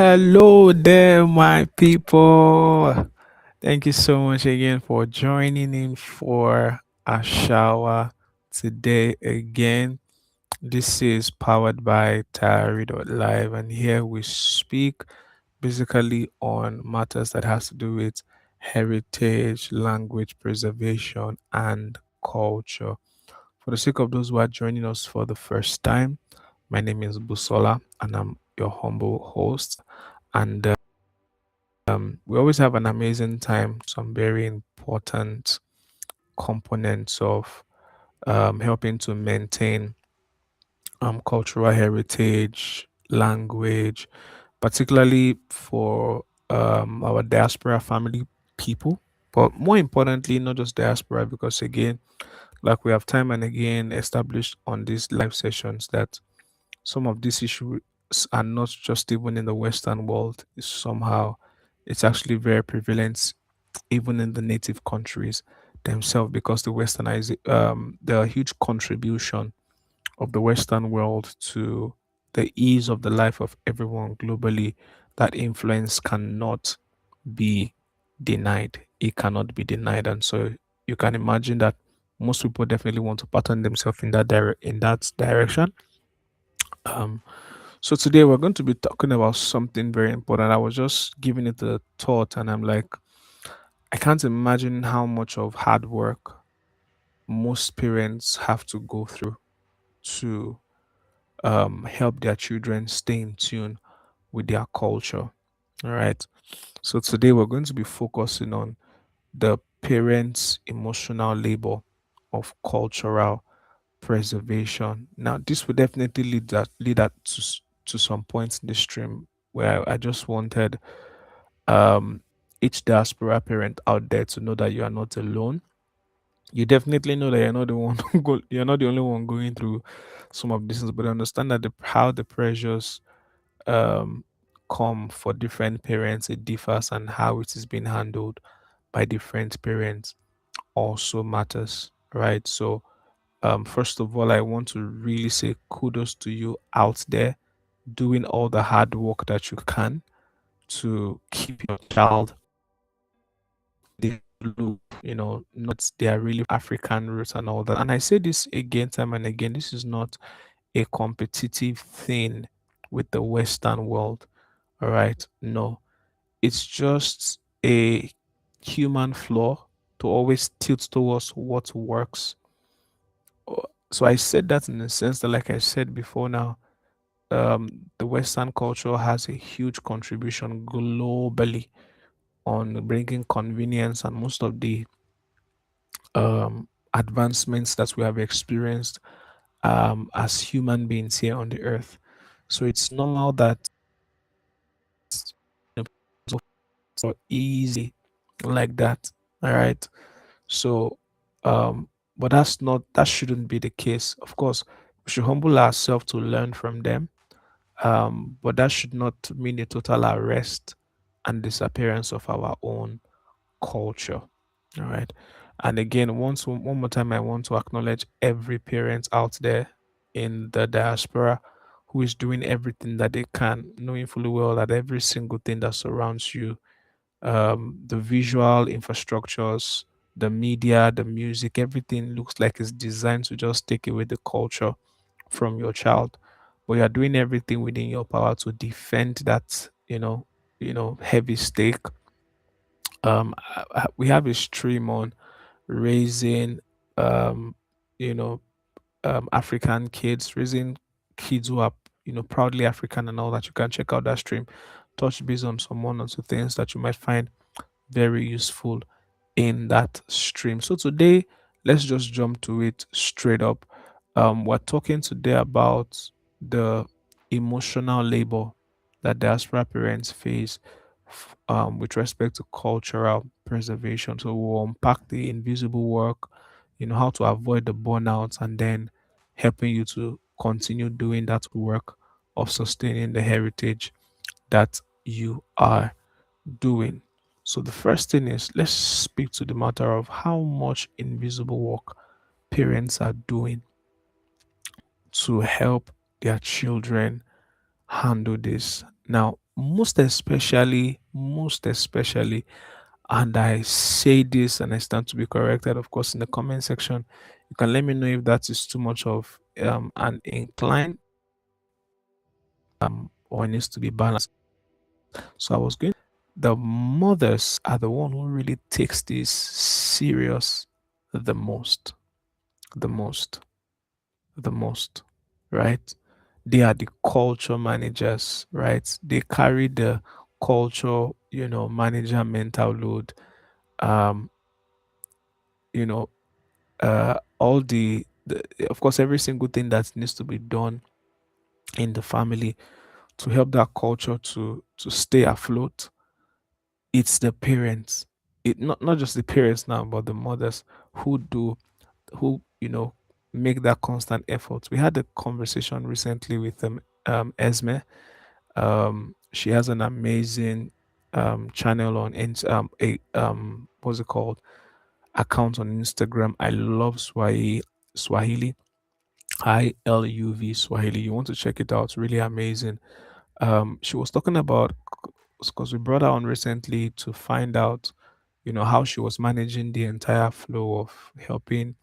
Hello there, my people. Thank you so much again for joining in for a shower today again. This is powered by Tayari.Live, and here we speak basically on matters that has to do with heritage, language preservation, and culture. For the sake of those who are joining us for the first time, my name is Busola, and I'm your humble host. And we always have an amazing time, some very important components of helping to maintain cultural heritage, language, particularly for our diaspora family people. But more importantly, not just diaspora, because again, like we have time and again established on these live sessions that some of these issues are not just even in the Western world. Somehow, it's actually very prevalent even in the native countries themselves because the huge contribution of the Western world to the ease of the life of everyone globally. That influence cannot be denied. It cannot be denied, and so you can imagine that most people definitely want to pattern themselves in that direction. Um, so today we're going to be talking about something very important. I was just giving it a thought, and I'm like, I can't imagine how much of hard work most parents have to go through to help their children stay in tune with their culture. All right. So today we're going to be focusing on the parents' emotional labor of cultural preservation. Now, this will definitely lead to some points in the stream where I just wanted um, each diaspora parent out there to know that you are not alone. You definitely know that you're not the one you're not the only one going through some of these things, but understand that how the pressures um, come for different parents, it differs, and how it is being handled by different parents also matters, right? So first of all, I want to really say kudos to you out there doing all the hard work that you can to keep your child the loop, not their really African roots and all that. And I say this again, time and again, this is not a competitive thing with the Western world. All right. No, it's just a human flaw to always tilt towards what works. So I said that in the sense that, like I said before now, the Western culture has a huge contribution globally on bringing convenience and most of the advancements that we have experienced as human beings here on the earth. So it's normal that you know, so easy like that. All right. So, um, but that shouldn't be the case. Of course, we should humble ourselves to learn from them. But that should not mean a total arrest and disappearance of our own culture. All right. And again, one more time, I want to acknowledge every parent out there in the diaspora who is doing everything that they can, knowing fully well that every single thing that surrounds you, the visual infrastructures, the media, the music, everything looks like it's designed to just take away the culture from your child. But you are doing everything within your power to defend that, heavy stake. We have a stream on raising, um, you know, African kids, raising kids who are, proudly African and all that. You can check out that stream, touch base on some one or two things that you might find very useful in that stream. So today, let's just jump to it straight up. We're talking today about the emotional labor that diaspora parents face with respect to cultural preservation. So we'll unpack the invisible work, how to avoid the burnout, and then helping you to continue doing that work of sustaining the heritage that you are doing. So the first thing is let's speak to the matter of how much invisible work parents are doing to help their children handle this. Now, most especially, and I say this and I stand to be corrected, of course, in the comment section. You can let me know if that is too much of an incline or it needs to be balanced. So I was going, the mothers are the one who really takes this serious the most, the most, the most, right? They are the culture managers, right? They carry the culture, manager mental load. Um, you know, all the of course every single thing that needs to be done in the family to help that culture to stay afloat. It's the parents, it not just the parents now, but the mothers who do, who make that constant effort. We had a conversation recently with Esme. She has an amazing channel on a what's it called, account on Instagram. I love Swahili, ILUV Swahili. You want to check it out, really amazing. She was talking about, because we brought her on recently to find out, how she was managing the entire flow of helping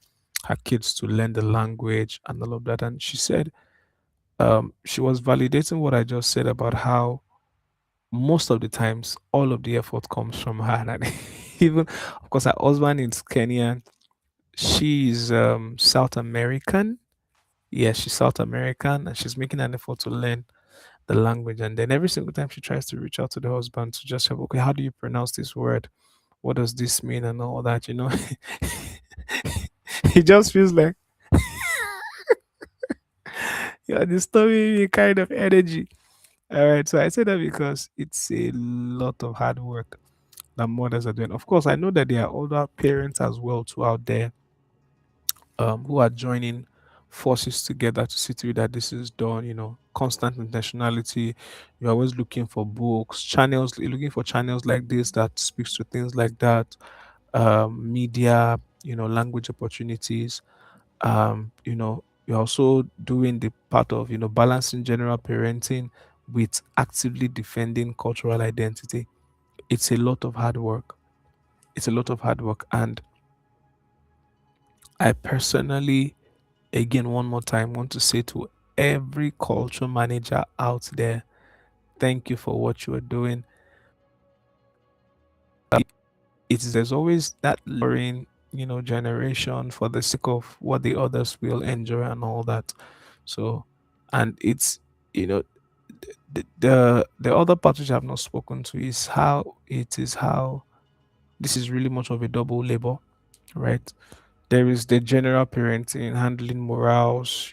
her kids to learn the language and all of that. And she said, she was validating what I just said about how most of the times all of the effort comes from her. And even, of course, her husband is Kenyan. She's South American. Yes, she's South American, and she's making an effort to learn the language. And then every single time she tries to reach out to the husband to just help, okay, how do you pronounce this word? What does this mean? And all that, he just feels like you're disturbing me kind of energy. All right. So I say that because it's a lot of hard work that mothers are doing. Of course, I know that there are older parents as well too out there, who are joining forces together to see to it that this is done. Constant intentionality. You're always looking for books, channels, looking for channels like this that speaks to things like that, media, language opportunities. You're also doing the part of, balancing general parenting with actively defending cultural identity. It's a lot of hard work. It's a lot of hard work. And I personally, again, one more time, want to say to every culture manager out there, thank you for what you are doing. There's always that lowering, generation for the sake of what the others will enjoy and all that. So, and it's, you know, the other part which I've not spoken to is how this is really much of a double labor, right? There is the general parenting, handling morals,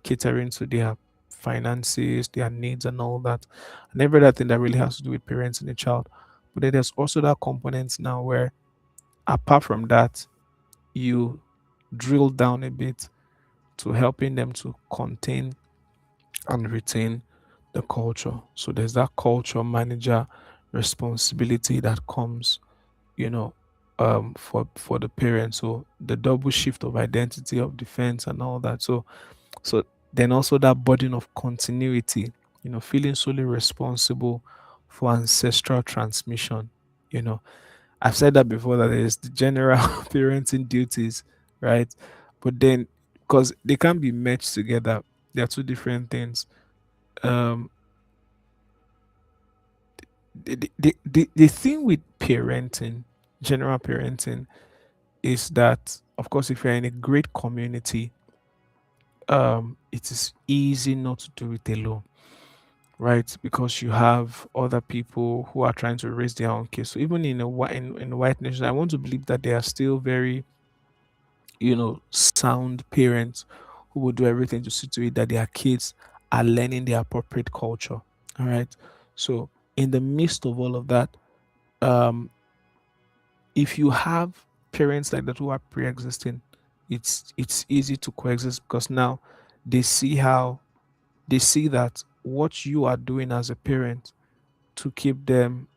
catering to their finances, their needs, and all that, and every other thing that really has to do with parenting a child. But then there's also that component now where, apart from that, you drill down a bit to helping them to contain and retain the culture. So there's that culture manager responsibility that comes, you know, for the parents. So the double shift of identity, of defense, and all that. So then also that burden of continuity, feeling solely responsible for ancestral transmission. You know, I've said that before, that there's the general parenting duties, right? But then, because they can't be merged together, they are two different things. Um, the thing with parenting, general parenting, is that, of course, if you're in a great community, it is easy not to do it alone, right? Because you have other people who are trying to raise their own kids. So even in white nations, I want to believe that they are still very, sound parents who will do everything to see to it that their kids are learning the appropriate culture. All right. So in the midst of all of that, um, if you have parents like that who are pre-existing, it's easy to coexist, because now they see how they see that what you are doing as a parent to keep them,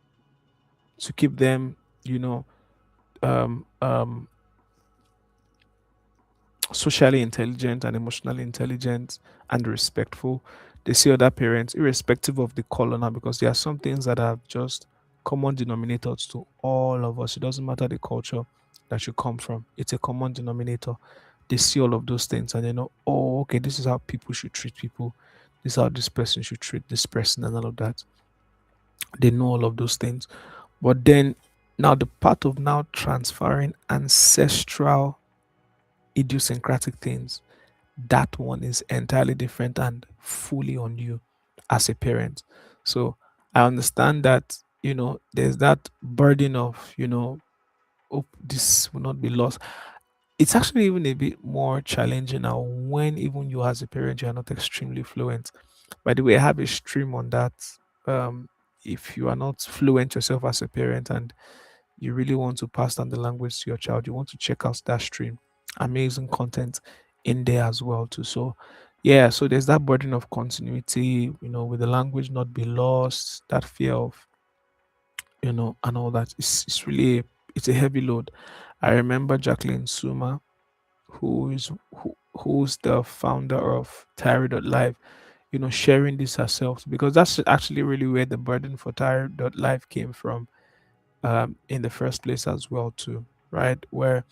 you know, um, um, socially intelligent and emotionally intelligent and respectful. they see other parents, irrespective of the color now, because there are some things that are just common denominators to all of us. It doesn't matter the culture that you come from, it's a common denominator. They see all of those things and they know, oh, okay, this is how people should treat people. This is how this person should treat this person, and all of that. They know all of those things. But then, now the part of now transferring ancestral idiosyncratic things, that one is entirely different and fully on you as a parent. So I understand that, there's that burden of, oh, this will not be lost. It's actually even a bit more challenging now when even you as a parent, you are not extremely fluent. By the way, I have a stream on that. Um, if you are not fluent yourself as a parent and you really want to pass down the language to your child, you want to check out that stream. Amazing content in there as well too. So yeah, so there's that burden of continuity, with the language not be lost, that fear of, and all that. It's really it's a heavy load. I remember Jacqueline Suma, who's the founder of Tayari.Live, sharing this herself, because that's actually really where the burden for Tayari.Live came from, in the first place as well too, right? Where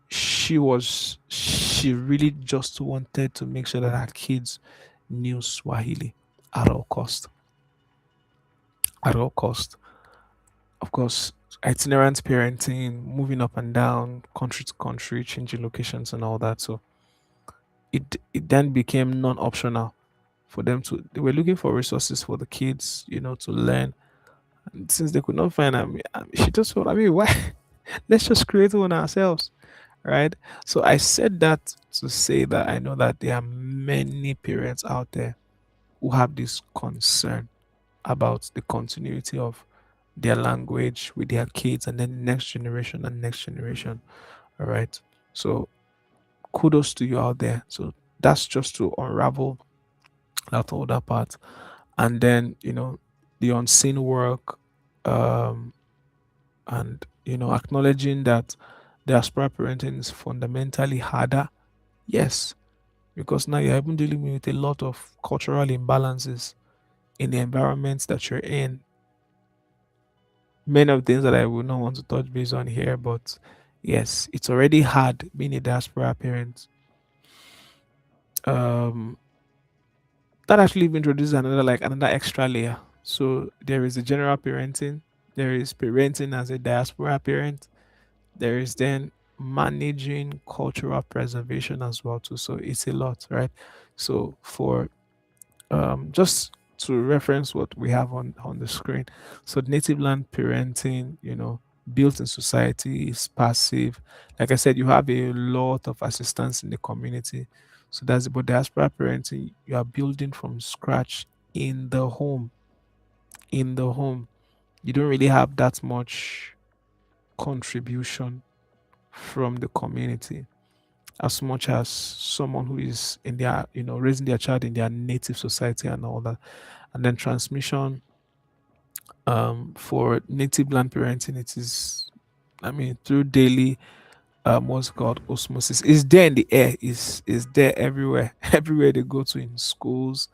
she really just wanted to make sure that her kids knew Swahili at all cost, at all cost. Of course, itinerant parenting, moving up and down, country to country, changing locations and all that. So it then became non-optional for them to. They were looking for resources for the kids, to learn. And since they could not find, she just thought, why? Let's just create one ourselves, right? So I said that to say that I know that there are many parents out there who have this concern about the continuity of their language with their kids, and then next generation and next generation. All right. So kudos to you out there. So that's just to unravel that older part. And then, the unseen work, um, and, acknowledging that diaspora parenting is fundamentally harder. Yes, because now you're even dealing with a lot of cultural imbalances in the environments that you're in. Many of things that I would not want to touch base on here, but yes, it's already hard being a diaspora parent. Um, that actually introduces another extra layer. So there is the general parenting, there is parenting as a diaspora parent, there is then managing cultural preservation as well too. So it's a lot, right? So for just to reference what we have on the screen, so native land parenting, built in society is passive. Like I said, you have a lot of assistance in the community. So that's about diaspora parenting. You are building from scratch in the home. In the home, you don't really have that much contribution from the community as much as someone who is in their, raising their child in their native society and all that. And then transmission, for native land parenting, it is, through daily, what's called osmosis. It's there in the air, is there everywhere. Everywhere they go to, in schools,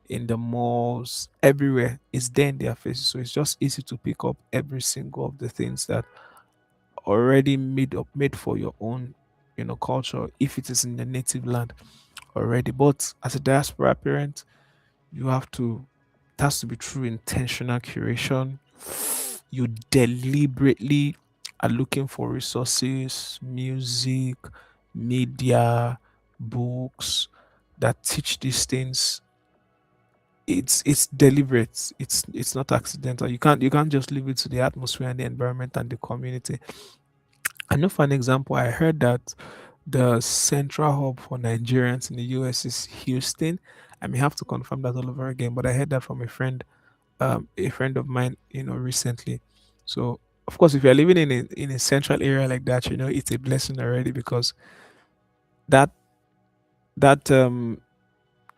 in the malls, everywhere, it's there in their faces. So it's just easy to pick up every single of the things that already made for your own, culture, if it is in the native land already. But as a diaspora parent, you have to it has to be through intentional curation. You deliberately are looking for resources, music, media, books that teach these things. It's deliberate. It's not accidental. You can't just leave it to the atmosphere and the environment and the community. I know, for an example, I heard that the central hub for Nigerians in the US is Houston. I may have to confirm that all over again, but I heard that from a friend of mine, recently. So, of course, if you're living in a central area like that, it's a blessing already, because that that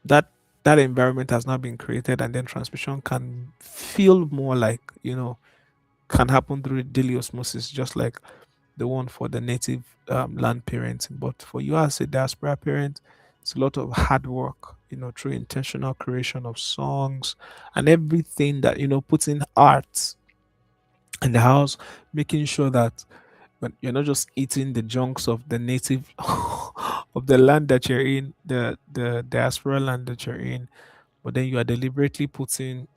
that that environment has now been created, and then transmission can feel more like, can happen through daily osmosis, just like the one for the native land parenting. But for you as a diaspora parent, It's a lot of hard work, through intentional creation of songs and everything that, putting art in the house, making sure that when you're not just eating the junks of the native of the land that you're in, the diaspora land that you're in, but then you are deliberately putting,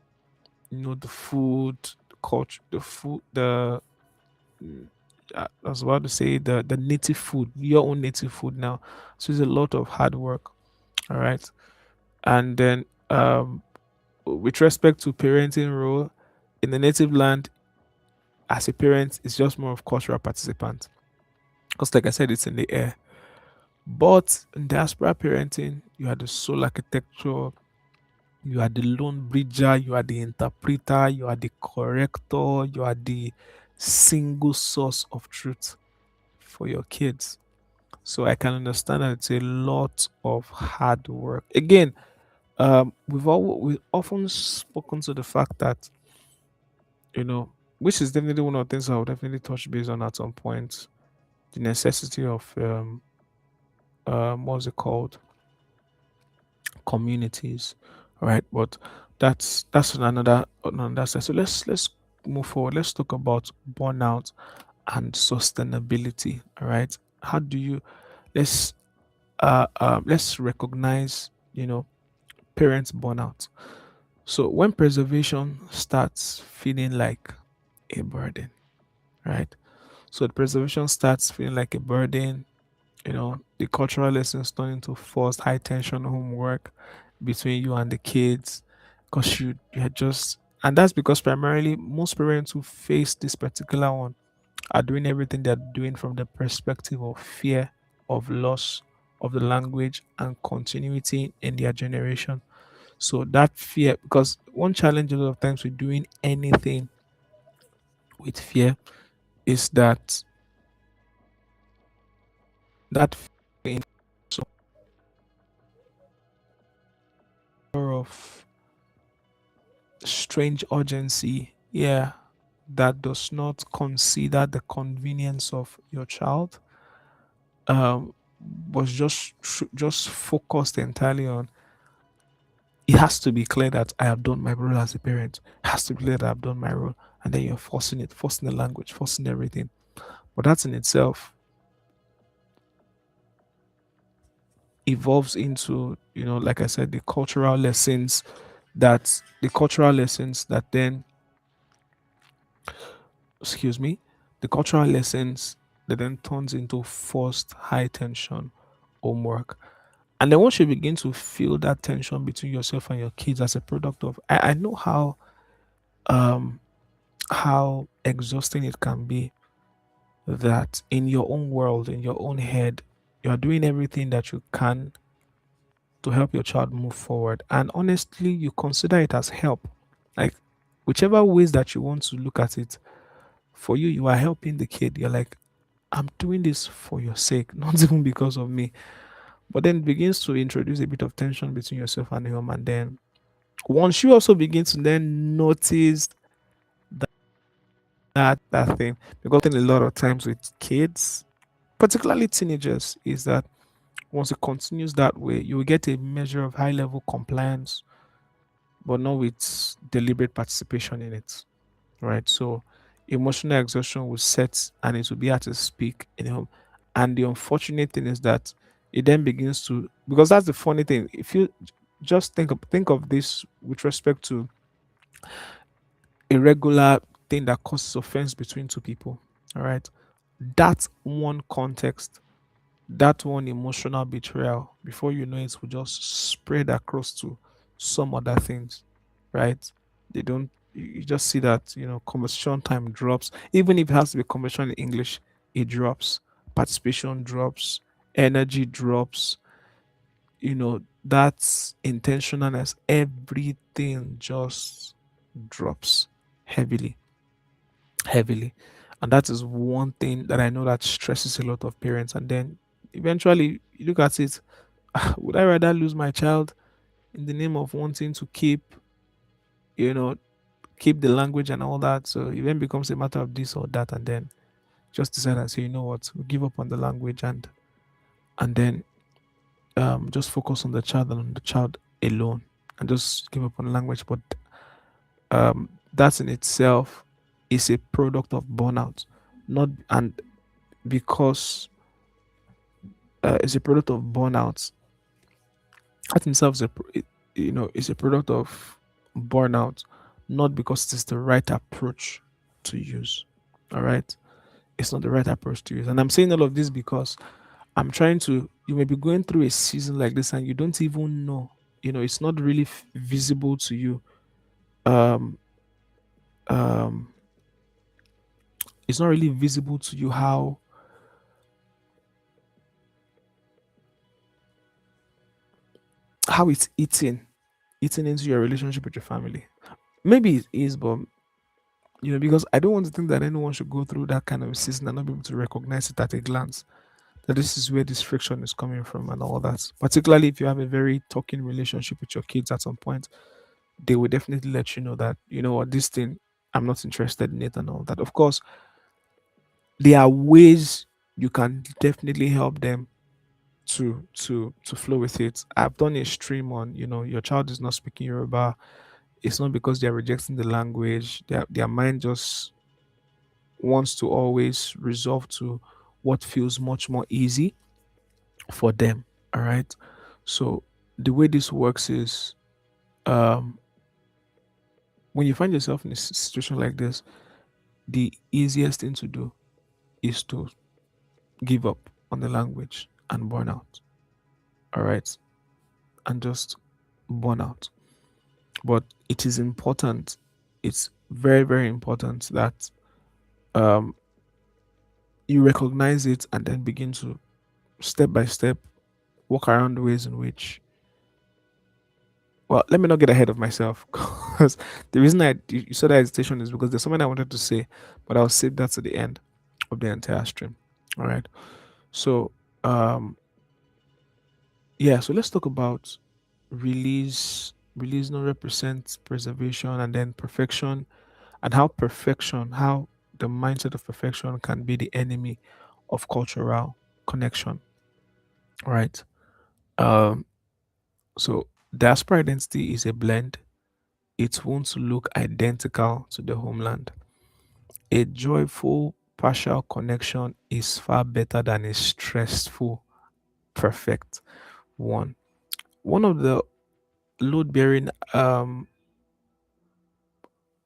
the food, the culture, the food, mm, I was about to say the native food, your own native food now. So it's a lot of hard work. All right. And then with respect to parenting role in the native land, as a parent, it's just more of cultural participant. Because like I said, it's in the air. But in diaspora parenting, you are the sole architecture, you are the lone bridger, you are the interpreter, you are the corrector, you are the single source of truth for your kids. So I can understand that it's a lot of hard work. Again, we've often spoken to the fact that, you know, which is definitely one of the things I would definitely touch base on at some point, the necessity of what's it called, communities, right? But that's on another side. So let's move forward. Let's talk about burnout and sustainability. All right, how do you let's let's recognize, parents burnout. So when preservation starts feeling like a burden, right? So the preservation starts feeling like a burden. The cultural lessons turn into forced high tension homework between you and the kids, because you had just, and that's because primarily most parents who face this particular one are doing everything they're doing from the perspective of fear, of loss of the language and continuity in their generation. So that fear, because one challenge a lot of times with doing anything with fear is that fear, so of strange urgency, yeah, that does not consider the convenience of your child, um, was just focused entirely on, it has to be clear that I have done my role as a parent. It has to be clear that I've done my role. And then you're forcing it, forcing the language, forcing everything. But that in itself evolves into, like I said, the cultural lessons that then, excuse me, the cultural lessons that then turns into forced high tension homework. And then once you begin to feel that tension between yourself and your kids as a product of, I know um how exhausting it can be, that in your own world, in your own head, you are doing everything that you can to help your child move forward. And honestly, you consider it as help. Like, whichever ways that you want to look at it, for you, you are helping the kid. You're like, I'm doing this for your sake, not even because of me. But then it begins to introduce a bit of tension between yourself and him. And then once you also begin to then notice that thing, because I think a lot of times with kids, particularly teenagers, is that once it continues that way, you will get a measure of high level compliance, but not with deliberate participation in it. Right. So emotional exhaustion will set and it will be hard to speak in home. And the unfortunate thing is that it then begins to, because that's the funny thing. If you just think of this with respect to a regular thing that causes offense between two people. All right. That one context, that one emotional betrayal, before you know it, will just spread across to some other things, right? They don't, you just see that, conversation time drops. Even if it has to be conversation in English, it drops. Participation drops, energy drops, that's intentionalness, everything just drops heavily, heavily. And that is one thing that I know that stresses a lot of parents. And then eventually you look at it, would I rather lose my child in the name of wanting to you know, keep the language and all that? So it then becomes a matter of this or that, and then just decide and say, you know what, we give up on the language, and then just focus on the child and on the child alone and just give up on language. But that in itself is a product of burnout, not and because it's a product of burnout. That in itself is is a product of burnout, not because it is the right approach to use. All right, it's not the right approach to use, and I'm saying all of this because I'm trying to. You may be going through a season like this, and you don't even know. It's not really visible to you. Um, um, it's not really visible to you how it's eating into your relationship with your family. Maybe it is, but because I don't want to think that anyone should go through that kind of season and not be able to recognize it at a glance. That this is where this friction is coming from and all that. Particularly if you have a very talking relationship with your kids at some point, they will definitely let you know that, what, this thing, I'm not interested in it and all that. Of course, there are ways you can definitely help them to flow with it. I've done a stream on, your child is not speaking Yoruba. It's not because they're rejecting the language. Their mind just wants to always resolve to what feels much more easy for them. All right. So the way this works is, um, when you find yourself in a situation like this, the easiest thing to do is to give up on the language and burn out. All right. And just burn out. But it is important. It's very, very important that um, you recognize it and then begin to step by step walk around the ways in which, well, let me not get ahead of myself because the reason you saw that hesitation is because there's something I wanted to say, but I'll save that to the end of the entire stream. All right. So, um, yeah, so let's talk about release. Release not represents preservation and then perfection, and how the mindset of perfection can be the enemy of cultural connection. Right. Um, so diaspora identity is a blend. It won't look identical to the homeland. A joyful partial connection is far better than a stressful perfect one. One of the load bearing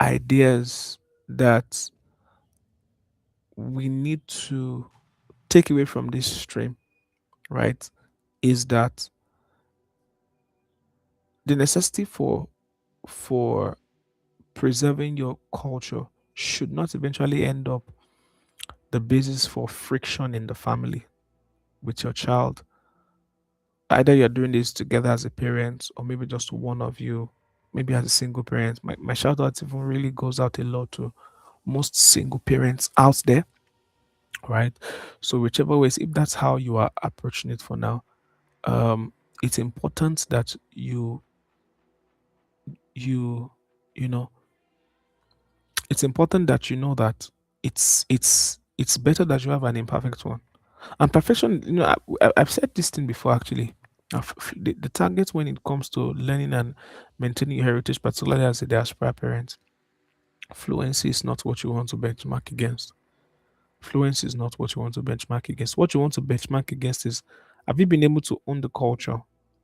ideas that we need to take away from this stream, right, is that the necessity for preserving your culture should not eventually end up the basis for friction in the family with your child. Either you're doing this together as a parent, or maybe just one of you, maybe as a single parent. My shout out even really goes out a lot to most single parents out there, right? So whichever ways, if that's how you are approaching it for now, um, it's important that you you know it's important that you know that it's better that you have an imperfect one. And perfection, I've said this thing before actually. The target when it comes to learning and maintaining your heritage, particularly as a diaspora parent, fluency is not what you want to benchmark against. Fluency is not what you want to benchmark against. What you want to benchmark against is, have you been able to own the culture,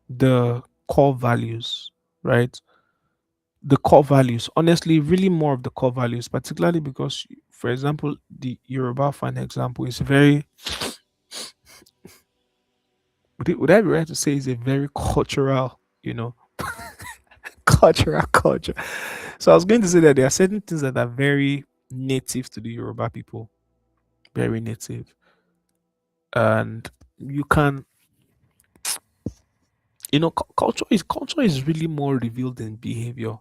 the core values, right? The core values, honestly, really more of the core values, particularly because, for example, the Yoruba, for an example, is very, would I be right to say, is a very cultural, cultural culture. So I was going to say that there are certain things that are very native to the Yoruba people, very native, and you can, culture is really more revealed in behavior,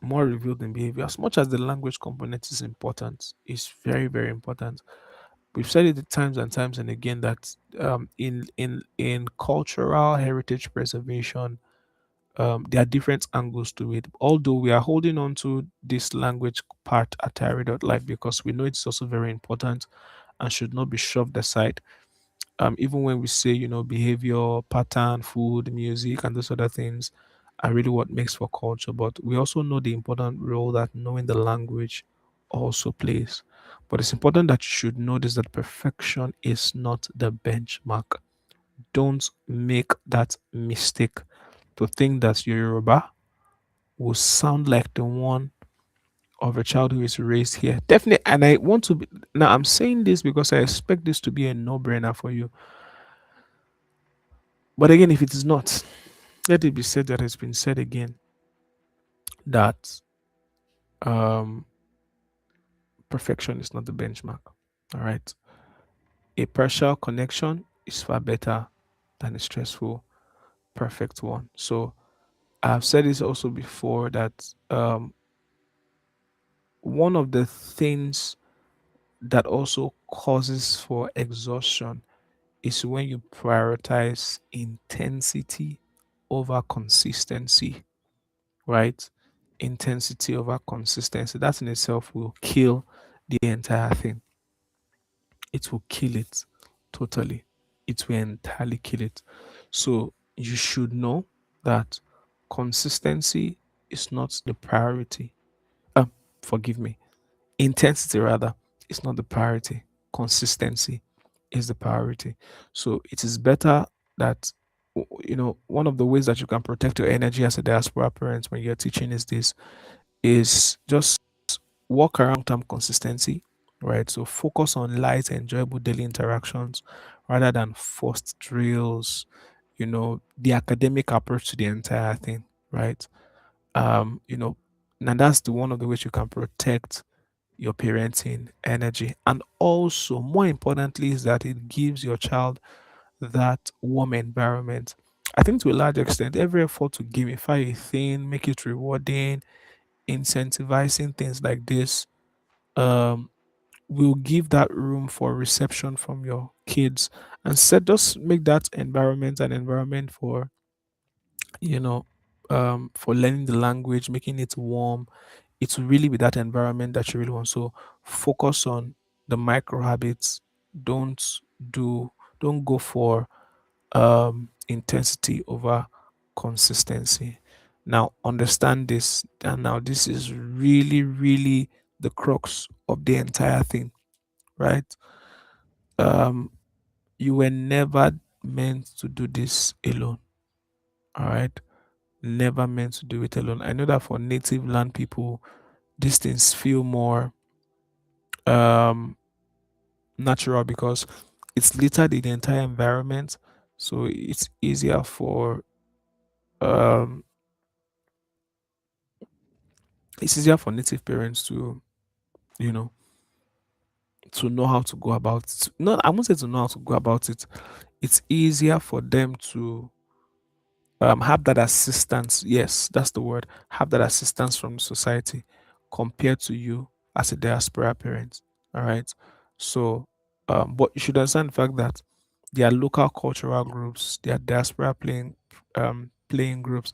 more revealed in behavior. As much as the language component is important, it's very, very important. We've said it times and times and again that in cultural heritage preservation, there are different angles to it. Although we are holding on to this language part at Tayari.Life because we know it's also very important and should not be shoved aside. Even when we say, behavior, pattern, food, music, and those other things are really what makes for culture. But we also know the important role that knowing the language also plays. But it's important that you should notice that perfection is not the benchmark. Don't make that mistake to think that your Yoruba will sound like the one of a child who is raised here. Definitely. And I want to be, now I'm saying this because I expect this to be a no brainer for you. But again, if it is not, let it be said that has been said again that um, perfection is not the benchmark. All right. A partial connection is far better than a stressful, perfect one. So I've said this also before that one of the things that also causes for exhaustion is when you prioritize intensity over consistency, right? Intensity over consistency. That in itself will kill the entire thing. It will kill it totally. It will entirely kill it. So you should know that consistency is not the priority. Forgive me. Intensity rather is not the priority. Consistency is the priority. So it is better that one of the ways that you can protect your energy as a diaspora parent when you're teaching is this is just work around term consistency, right? So focus on light, enjoyable daily interactions rather than forced drills, the academic approach to the entire thing, right? Um, you know, and that's the one of the ways you can protect your parenting energy. And also, more importantly, is that it gives your child that warm environment. I think to a large extent, every effort to gamify a thing, make it rewarding, incentivizing things like this, um, will give that room for reception from your kids and set just make that environment an environment you know for learning the language, making it warm. It will really be that environment that you really want. So focus on the micro habits. Don't do don't go for intensity over consistency. Now understand this, and now this is really, really the crux of the entire thing, right? Um, you were never meant to do this alone. All right. Never meant to do it alone. I know that for native land people, these things feel more um natural because it's littered in the entire environment. So um it's easier for native parents to, you know, to know how to go about it. No, I won't say to know how to go about it. It's easier for them to have that assistance. Yes, that's the word. Have that assistance from the society compared to you as a diaspora parent. All right. So, but you should understand the fact that there are local cultural groups, there are diaspora playing groups,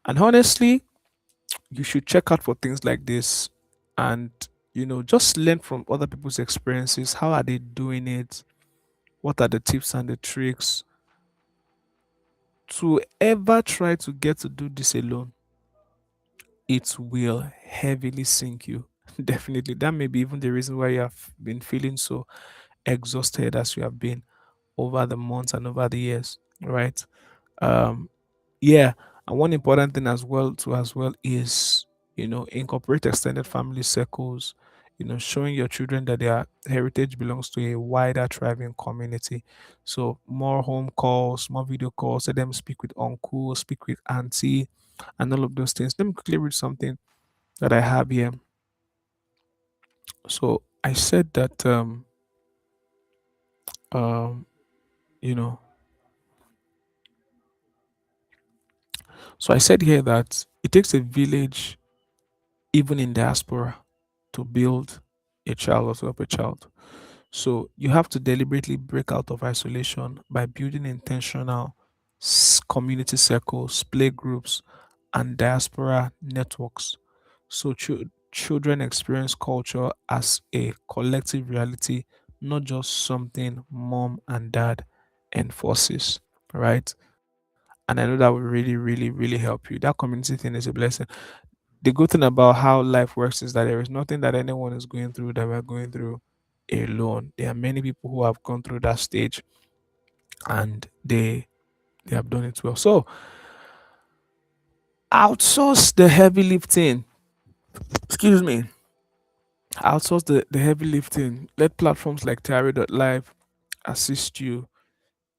and honestly, you should check out for things like this, and just learn from other people's experiences. How are they doing it? What are the tips and the tricks? To ever try to get to do this alone, it will heavily sink you. Definitely. That may be even the reason why you have been feeling so exhausted as you have been over the months and over the years, right? Um, yeah. And one important thing as well is, incorporate extended family circles, showing your children that their heritage belongs to a wider thriving community. So more home calls, more video calls, let them speak with uncle, speak with auntie, and all of those things. Let me quickly read something that I have here. So I said that um you know so I said here that it takes a village even in diaspora to build a child or to help a child. So you have to deliberately break out of isolation by building intentional community circles, play groups, and diaspora networks. So children experience culture as a collective reality, not just something mom and dad enforces, right? And I know that will really, really, really help you. That community thing is a blessing. The good thing about how life works is that there is nothing that anyone is going through that we're going through alone. There are many people who have gone through that stage and they have done it well. So outsource the heavy lifting. Excuse me. Outsource the heavy lifting. Let platforms like Tayari.live assist you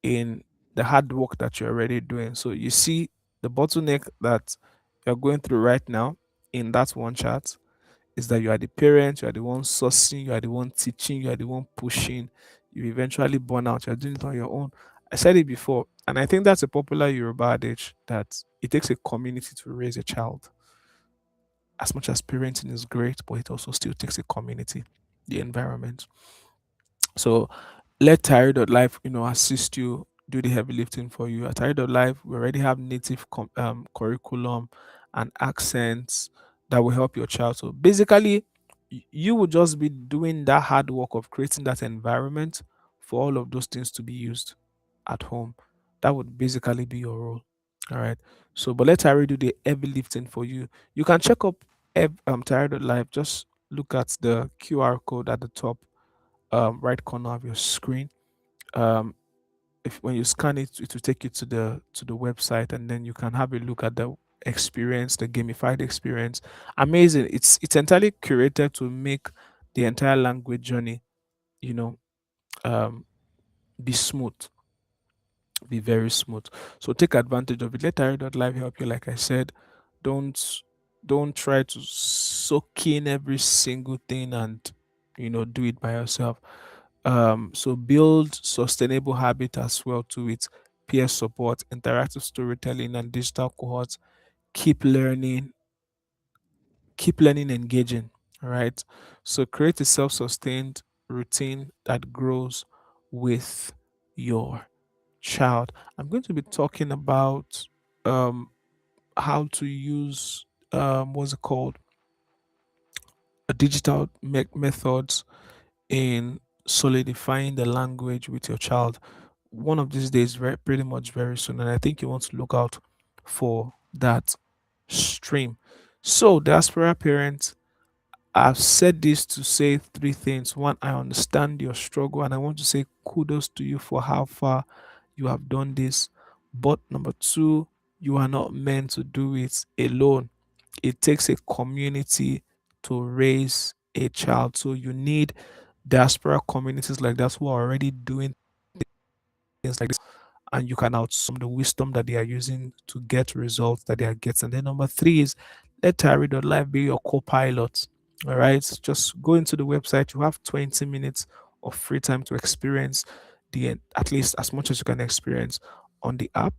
in the hard work that you're already doing. So you see the bottleneck that you're going through right now in that one chart is that you are the parent, you are the one sourcing, you are the one teaching, you are the one pushing. You eventually burn out, you're doing it on your own. I said it before, and I think that's a popular Yoruba adage that it takes a community to raise a child. As much as parenting is great, but it also still takes a community, the environment. So let Tire.life, assist you, do the heavy lifting for you. At Tire.life, we already have native curriculum and accents that will help your child. So basically, you will just be doing that hard work of creating that environment for all of those things to be used at home. That would basically be your role. All right. So, but let Tire do the heavy lifting for you. You can check up Tire.life. Just look at the QR code at the top right corner of your screen. Um, if when you scan it, it will take you to the website, and then you can have a look at the experience, the gamified experience. Amazing! It's entirely curated to make the entire language journey, you know, um, be smooth, be very smooth. So take advantage of it. Let Live help you. Like I said, don't don't try to soak in every single thing and do it by yourself. So build sustainable habit as well to it. Peer support, interactive storytelling, and digital cohorts. Keep learning, keep learning, engaging. All right. So create a self-sustained routine that grows with your child. I'm going to be talking about um, how to use what's it called, digital methods in solidifying the language with your child. One of these days, pretty much very soon, and I think you want to look out for that stream. So, diaspora parents, I've said this to say three things. One, I understand your struggle, and I want to say kudos to you for how far you have done this. But number two, you are not meant to do it alone. It takes a community to raise a child. So you need diaspora communities like that who are already doing things like this, and you can outsource the wisdom that they are using to get results that they are getting. And then number three is let Tari.live be your co-pilot. All right. Just go into the website. You have 20 minutes of free time to experience at least as much as you can experience on the app.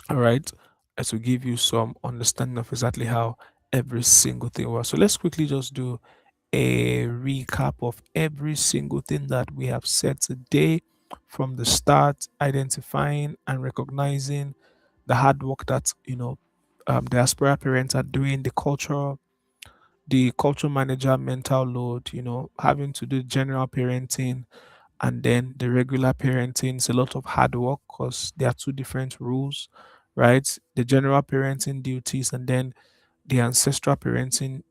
All right. As will give you some understanding of exactly how every single thing works. So let's quickly just do a recap of every single thing that we have said today from the start, identifying and recognizing the hard work that diaspora parents are doing, the cultural manager mental load, having to do general parenting, and then the regular parenting is a lot of hard work because there are two different rules, right? The general parenting duties, and then the ancestral parenting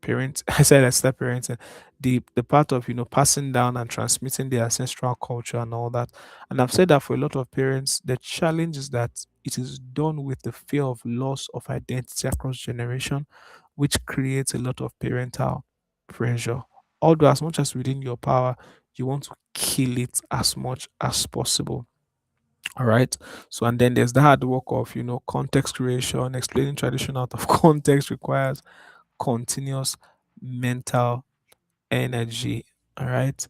parent I said ancestral parenting, the part of passing down and transmitting the ancestral culture and all that. And I've said that for a lot of parents the challenge is that it is done with the fear of loss of identity across generation, which creates a lot of parental pressure. Although as much as within your power, you want to kill it as much as possible. All right. So, and then there's the hard work of, context creation. Explaining tradition out of context requires continuous mental energy. All right.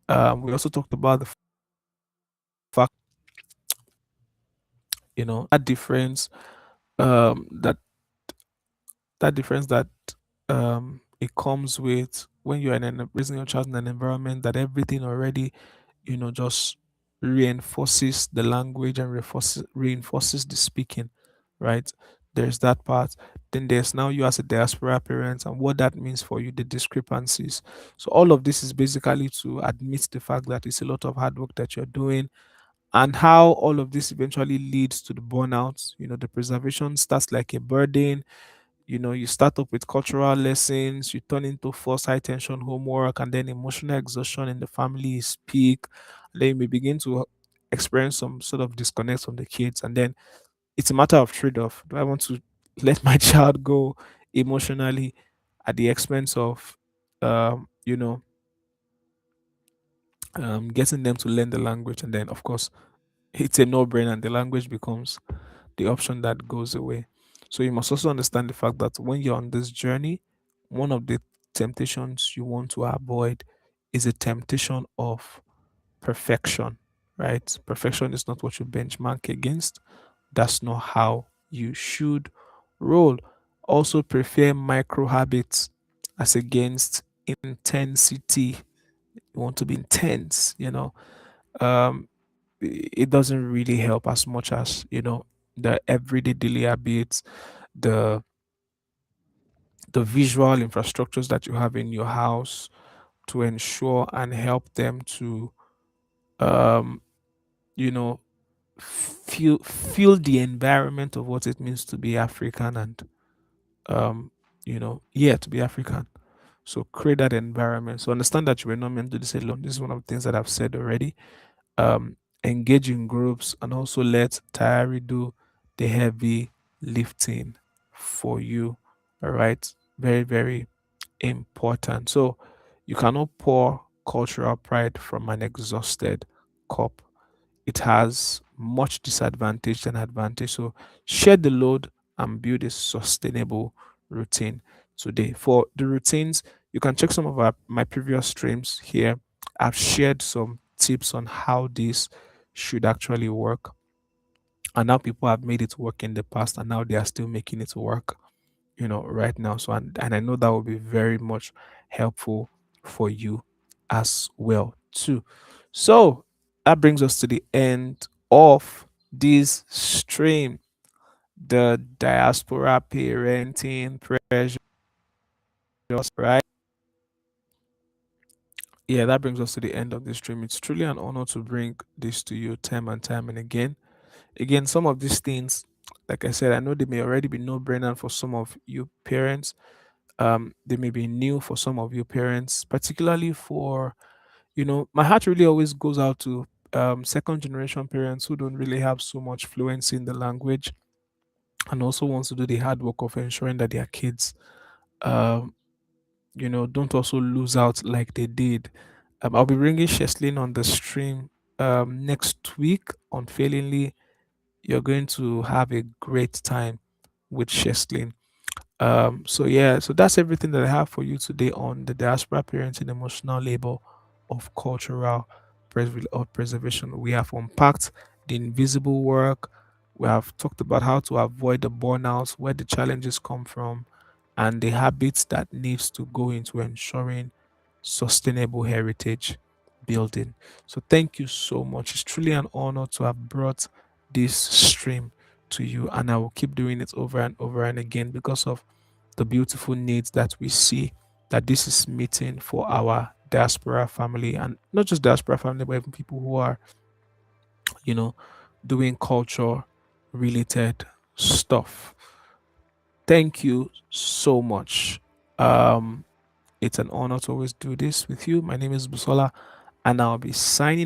We also talked about the fact, that difference, that difference that it comes with when you're raising your child in an environment that everything already, just reinforces the language and reinforces the speaking, right? There's that part. Then there's now you as a diaspora parent and what that means for you, the discrepancies. So all of this is basically to admit the fact that it's a lot of hard work that you're doing, and how all of this eventually leads to the burnout. The preservation starts like a burden. You start up with cultural lessons, you turn into forced high tension homework, and then emotional exhaustion in the family is peak. And then you may begin to experience some sort of disconnect from the kids. And then it's a matter of trade off. Do I want to let my child go emotionally at the expense of, um, you know, getting them to learn the language? And then, of course, it's a no brainer, and the language becomes the option that goes away. So you must also understand the fact that when you're on this journey, one of the temptations you want to avoid is a temptation of perfection, right? Perfection is not what you benchmark against. That's not how you should roll. Also, prefer micro habits as against intensity. You want to be intense. Um, it doesn't really help as much as the everyday daily habits, the the visual infrastructures that you have in your house to ensure and help them to um you know feel the environment of what it means to be African, and yeah, to be African. So create that environment. So understand that you were not meant to do this alone. This is one of the things that I've said already. um, Engage in groups, and also let Tayari do the heavy lifting for you. All right, very, very important. So you cannot pour cultural pride from an exhausted cup. It has much disadvantage than advantage. So share the load and build a sustainable routine today. For the routines, you can check some of my previous streams here. I've shared some tips on how this should actually work, and how people have made it work in the past, and now they are still making it work right now. So, and I know that will be very much helpful for you as well too. So that brings us to the end of this stream, the diaspora parenting pressures, right? Yeah, that brings us to the end of this stream. It's truly an honor to bring this to you time and time and again. Again, some of these things, like I said, I know they may already be no brainer for some of you parents. They may be new for some of you parents, particularly for, my heart really always goes out to second generation parents who don't really have so much fluency in the language, and also wants to do the hard work of ensuring that their kids, um, don't also lose out like they did. I'll be bringing Sheslin on the stream next week. Unfailingly, you're going to have a great time with Sheslin. So yeah, so that's everything that I have for you today on the diaspora parenting emotional labor of cultural preservation. We have unpacked the invisible work. We have talked about how to avoid the burnouts, where the challenges come from, and the habits that needs to go into ensuring sustainable heritage building. So thank you so much. It's truly an honor to have brought this stream to you, and I will keep doing it over and over and again because of the beautiful needs that we see that this is meeting for our diaspora family, and not just diaspora family, but even people who are, you know, doing culture related stuff. Thank you so much. It's an honor to always do this with you. My name is Busola, and I'll be signing